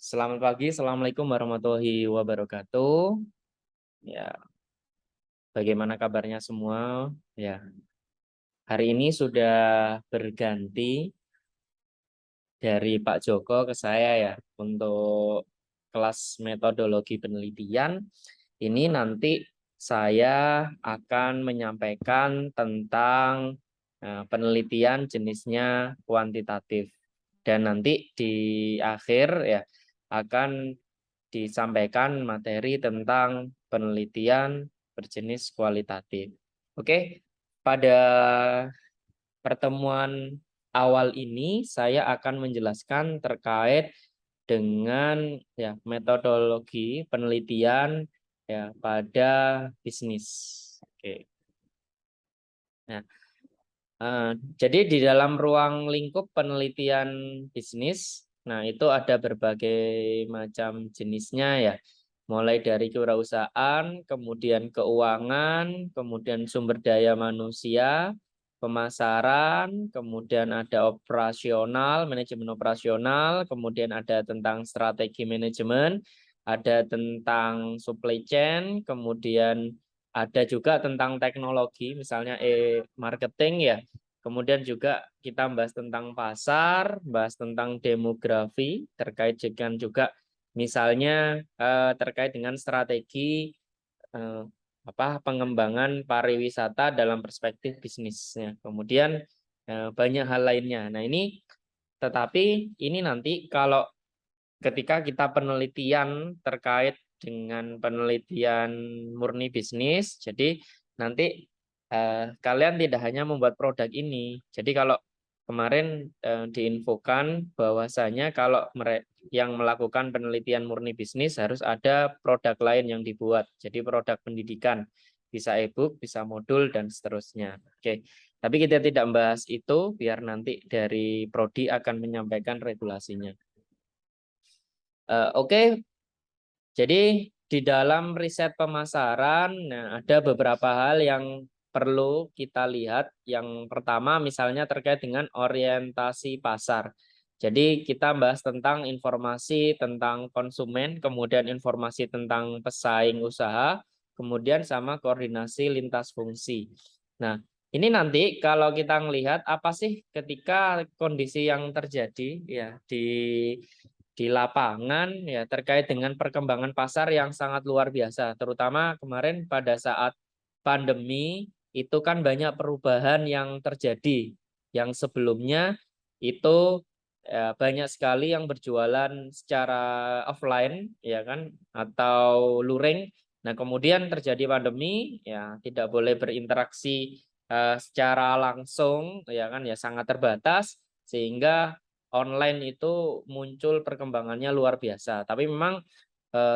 Selamat pagi, Assalamualaikum warahmatullahi wabarakatuh. Ya, bagaimana kabarnya semua? Ya, hari ini sudah berganti dari Pak Joko ke saya ya untuk kelas metodologi penelitian. Ini nanti saya akan menyampaikan tentang penelitian jenisnya kuantitatif dan nanti di akhir ya akan disampaikan materi tentang penelitian berjenis kualitatif. Oke, pada pertemuan awal ini saya akan menjelaskan terkait dengan ya metodologi penelitian ya pada bisnis. Oke. Nah, jadi di dalam ruang lingkup penelitian bisnis, nah itu ada berbagai macam jenisnya ya, mulai dari kewirausahaan, kemudian keuangan, kemudian sumber daya manusia, pemasaran, kemudian ada operasional, manajemen operasional, kemudian ada tentang strategi manajemen, ada tentang supply chain, kemudian ada juga tentang teknologi, misalnya marketing ya. Kemudian juga kita bahas tentang pasar, bahas tentang demografi, terkait dengan juga misalnya terkait dengan strategi eh, pengembangan pariwisata dalam perspektif bisnisnya. Kemudian banyak hal lainnya. Nah, ini tetapi ini nanti kalau ketika kita penelitian terkait dengan penelitian murni bisnis, jadi nanti kalian tidak hanya membuat produk ini. Jadi kalau kemarin diinfokan bahwasanya kalau yang melakukan penelitian murni bisnis harus ada produk lain yang dibuat. Jadi produk pendidikan, bisa e-book, bisa modul dan seterusnya. Oke. Tapi kita tidak membahas itu biar nanti dari prodi akan menyampaikan regulasinya. Oke, jadi di dalam riset pemasaran, nah ada beberapa hal yang perlu kita lihat. Yang pertama misalnya terkait dengan orientasi pasar. Jadi kita bahas tentang informasi tentang konsumen, kemudian informasi tentang pesaing usaha, kemudian sama koordinasi lintas fungsi. Nah, ini nanti kalau kita melihat apa sih ketika kondisi yang terjadi ya di lapangan ya terkait dengan perkembangan pasar yang sangat luar biasa, terutama kemarin pada saat pandemi itu kan banyak perubahan yang terjadi. Yang sebelumnya itu banyak sekali yang berjualan secara offline ya kan atau luring. Nah, kemudian terjadi pandemi ya tidak boleh berinteraksi secara langsung ya kan ya sangat terbatas sehingga online itu muncul perkembangannya luar biasa. Tapi memang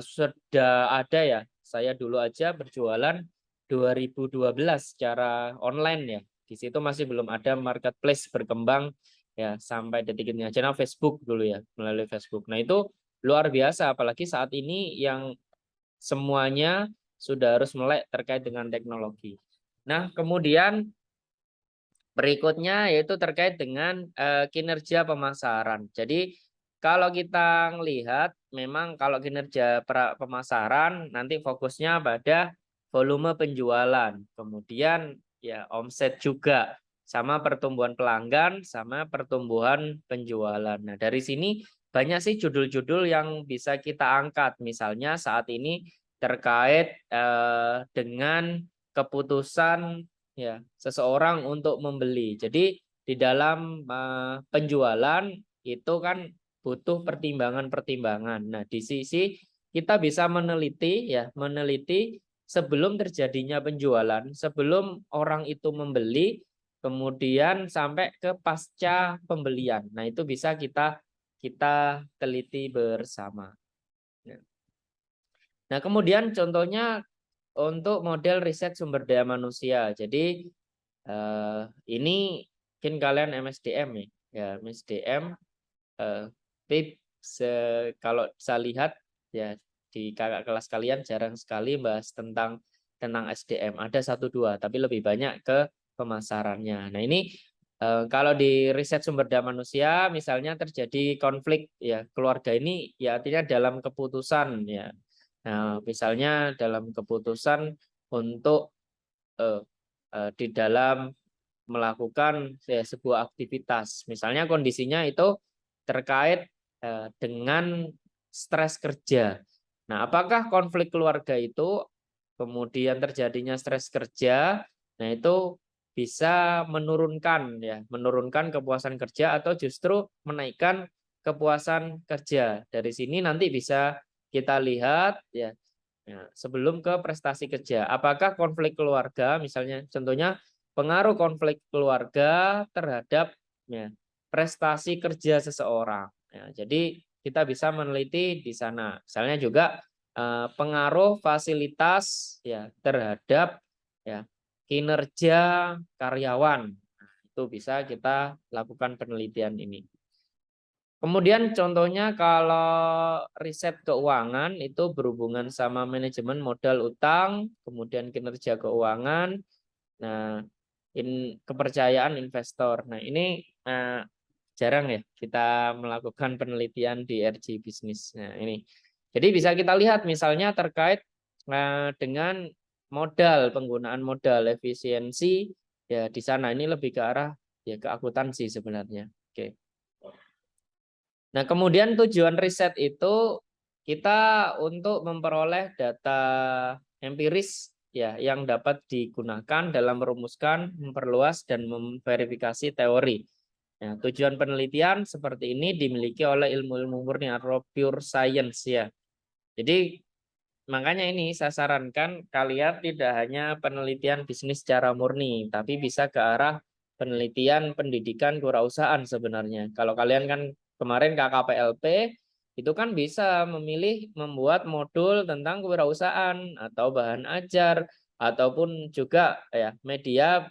sudah ada ya. Saya dulu aja berjualan 2012 secara online ya. Di situ masih belum ada marketplace berkembang ya sampai detik ini aja. Nah, Facebook dulu ya, melalui Facebook. Nah, itu luar biasa apalagi saat ini yang semuanya sudah harus melek terkait dengan teknologi. Nah, kemudian berikutnya yaitu terkait dengan kinerja pemasaran. Jadi kalau kita melihat memang kalau kinerja pemasaran nanti fokusnya pada volume penjualan, kemudian ya omset juga, sama pertumbuhan pelanggan, sama pertumbuhan penjualan. Nah, dari sini banyak sih judul-judul yang bisa kita angkat. Misalnya saat ini terkait dengan keputusan ya seseorang untuk membeli. Jadi di dalam penjualan itu kan butuh pertimbangan-pertimbangan. Nah, di sisi kita bisa meneliti ya, meneliti sebelum terjadinya penjualan, sebelum orang itu membeli, kemudian sampai ke pasca pembelian. Nah, itu bisa kita kita teliti bersama. Nah, kemudian contohnya untuk model riset sumber daya manusia. Jadi ini mungkin kalian MSDM ya, ya MSDM. Tapi kalau saya lihat ya di kakak kelas kalian jarang sekali bahas tentang SDM. Ada satu dua, tapi lebih banyak ke pemasarannya. Nah, ini Kalau di riset sumber daya manusia, misalnya terjadi konflik ya keluarga ini, ya artinya dalam keputusan ya. Nah, misalnya dalam keputusan untuk di dalam melakukan ya, sebuah aktivitas, misalnya kondisinya itu terkait dengan stres kerja. Nah, apakah konflik keluarga itu kemudian terjadinya stres kerja? Nah, itu bisa menurunkan kepuasan kerja atau justru menaikkan kepuasan kerja. Dari sini nanti bisa kita lihat ya, sebelum ke prestasi kerja. Apakah konflik keluarga, misalnya contohnya pengaruh konflik keluarga terhadap ya, prestasi kerja seseorang. Ya, jadi kita bisa meneliti di sana. Misalnya juga pengaruh fasilitas ya terhadap ya kinerja karyawan. Nah, itu bisa kita lakukan penelitian ini. Kemudian contohnya kalau riset keuangan itu berhubungan sama manajemen modal utang, kemudian kinerja keuangan, nah kepercayaan investor. Nah ini jarang ya kita melakukan penelitian di RG Bisnis. Nah ini, jadi bisa kita lihat misalnya terkait dengan modal, penggunaan modal, efisiensi ya di sana ini lebih ke arah ya ke akuntansi sebenarnya. Oke. Nah, kemudian tujuan riset itu kita untuk memperoleh data empiris ya yang dapat digunakan dalam merumuskan, memperluas dan memverifikasi teori. Nah, tujuan penelitian seperti ini dimiliki oleh ilmu-ilmu murni atau pure science ya. Jadi makanya ini saya sarankan kalian tidak hanya penelitian bisnis secara murni, tapi bisa ke arah penelitian pendidikan kewirausahaan sebenarnya. Kalau kalian kan kemarin KKPLP itu kan bisa memilih membuat modul tentang kewirausahaan atau bahan ajar ataupun juga ya media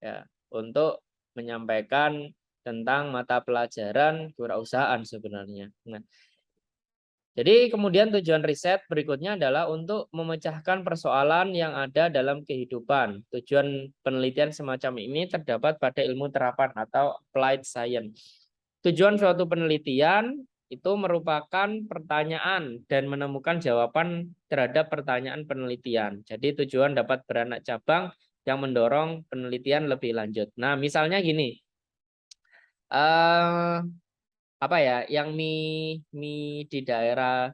ya untuk menyampaikan tentang mata pelajaran kewirausahaan sebenarnya. Nah, jadi kemudian tujuan riset berikutnya adalah untuk memecahkan persoalan yang ada dalam kehidupan. Tujuan penelitian semacam ini terdapat pada ilmu terapan atau applied science. Tujuan suatu penelitian itu merupakan pertanyaan dan menemukan jawaban terhadap pertanyaan penelitian. Jadi tujuan dapat beranak cabang yang mendorong penelitian lebih lanjut. Nah, misalnya gini, eh, apa ya, yang mie di daerah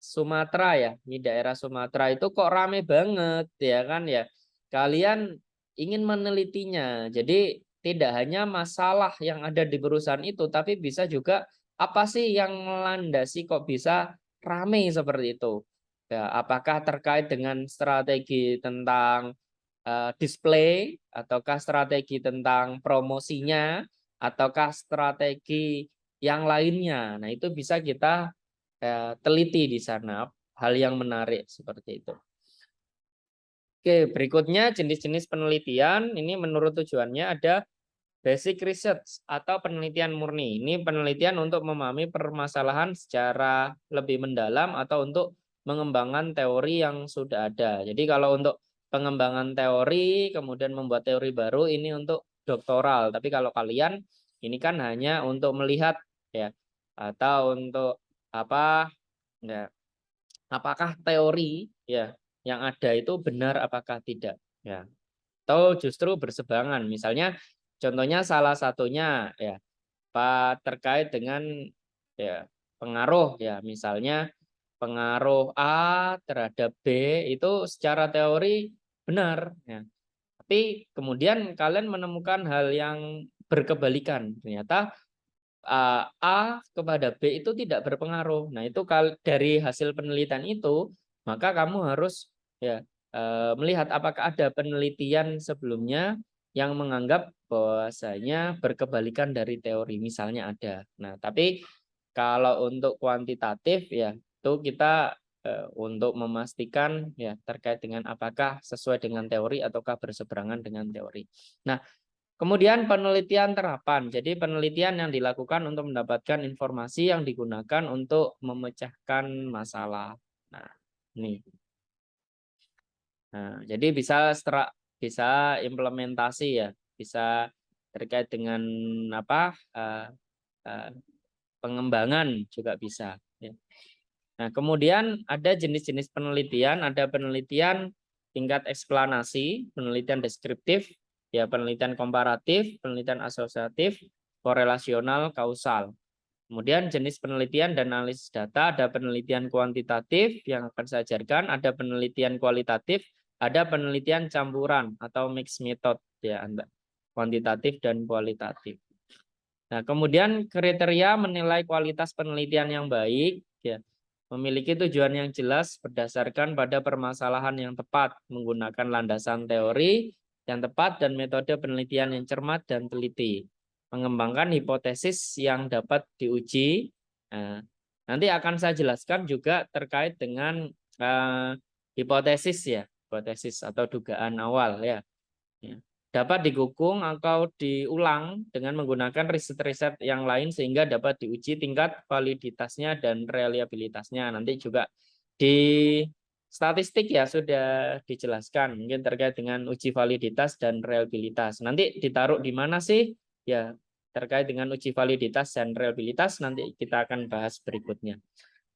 Sumatera ya, di daerah Sumatera itu kok rame banget ya kan ya. Kalian ingin menelitinya. Jadi tidak hanya masalah yang ada di perusahaan itu, tapi bisa juga apa sih yang melandasi kok bisa rame seperti itu. Ya, apakah terkait dengan strategi tentang display, ataukah strategi tentang promosinya, ataukah strategi yang lainnya. Nah, itu bisa kita teliti di sana, hal yang menarik seperti itu. Oke, berikutnya jenis-jenis penelitian. Ini menurut tujuannya ada basic research atau penelitian murni. Ini penelitian untuk memahami permasalahan secara lebih mendalam atau untuk mengembangkan teori yang sudah ada. Jadi kalau untuk pengembangan teori, kemudian membuat teori baru, ini untuk doktoral. Tapi kalau kalian ini kan hanya untuk melihat ya, atau untuk apa ya, apakah teori ya yang ada itu benar apakah tidak ya, atau justru berseberangan. Misalnya contohnya salah satunya ya Pak terkait dengan ya pengaruh ya, misalnya pengaruh A terhadap B itu secara teori benar ya. Tapi kemudian kalian menemukan hal yang berkebalikan. Ternyata A kepada B itu tidak berpengaruh. Nah, itu dari hasil penelitian itu, maka kamu harus ya melihat apakah ada penelitian sebelumnya yang menganggap bahwasanya berkebalikan dari teori, misalnya ada. Nah, tapi kalau untuk kuantitatif ya itu kita untuk memastikan ya terkait dengan apakah sesuai dengan teori ataukah berseberangan dengan teori. Nah, kemudian penelitian terapan. Jadi penelitian yang dilakukan untuk mendapatkan informasi yang digunakan untuk memecahkan masalah. Nah, ini. Nah, jadi bisa implementasi ya, bisa terkait dengan apa pengembangan juga bisa. Ya. Nah, kemudian ada jenis-jenis penelitian, ada penelitian tingkat eksplanasi, penelitian deskriptif, ya penelitian komparatif, penelitian asosiatif, korelasional, kausal. Kemudian jenis penelitian dan analisis data, ada penelitian kuantitatif yang akan saya ajarkan, ada penelitian kualitatif, ada penelitian campuran atau mixed method ya, kuantitatif dan kualitatif. Nah, kemudian kriteria menilai kualitas penelitian yang baik ya, memiliki tujuan yang jelas berdasarkan pada permasalahan yang tepat, menggunakan landasan teori yang tepat dan metode penelitian yang cermat dan teliti, mengembangkan hipotesis yang dapat diuji. Nah, nanti akan saya jelaskan juga terkait dengan hipotesis ya, hipotesis atau dugaan awal ya. Dapat didukung atau diulang dengan menggunakan riset-riset yang lain sehingga dapat diuji tingkat validitasnya dan reliabilitasnya. Nanti juga di statistik ya sudah dijelaskan mungkin terkait dengan uji validitas dan reliabilitas. Nanti ditaruh di mana sih? Ya, terkait dengan uji validitas dan reliabilitas nanti kita akan bahas berikutnya.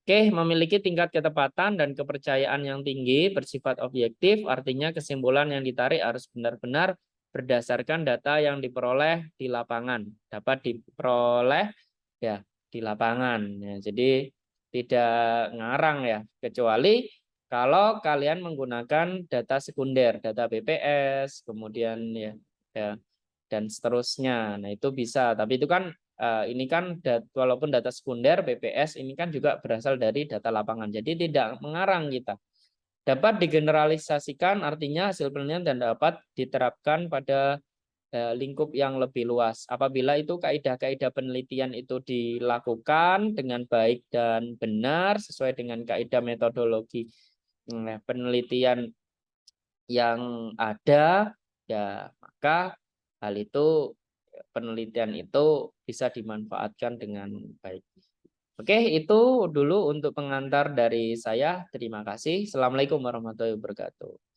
Oke, memiliki tingkat ketepatan dan kepercayaan yang tinggi, bersifat objektif, artinya kesimpulan yang ditarik harus benar-benar berdasarkan data yang diperoleh di lapangan, dapat diperoleh ya di lapangan. Ya, jadi tidak ngarang ya, kecuali kalau kalian menggunakan data sekunder, data BPS, kemudian ya dan seterusnya. Nah, itu bisa, tapi itu kan ini kan walaupun data sekunder BPS ini kan juga berasal dari data lapangan. Jadi tidak mengarang kita. Dapat digeneralisasikan artinya hasil penelitian dan dapat diterapkan pada lingkup yang lebih luas. Apabila itu kaidah-kaidah penelitian itu dilakukan dengan baik dan benar sesuai dengan kaidah metodologi penelitian yang ada, ya maka hal itu penelitian itu bisa dimanfaatkan dengan baik. Oke, itu dulu untuk pengantar dari saya. Terima kasih. Assalamualaikum warahmatullahi wabarakatuh.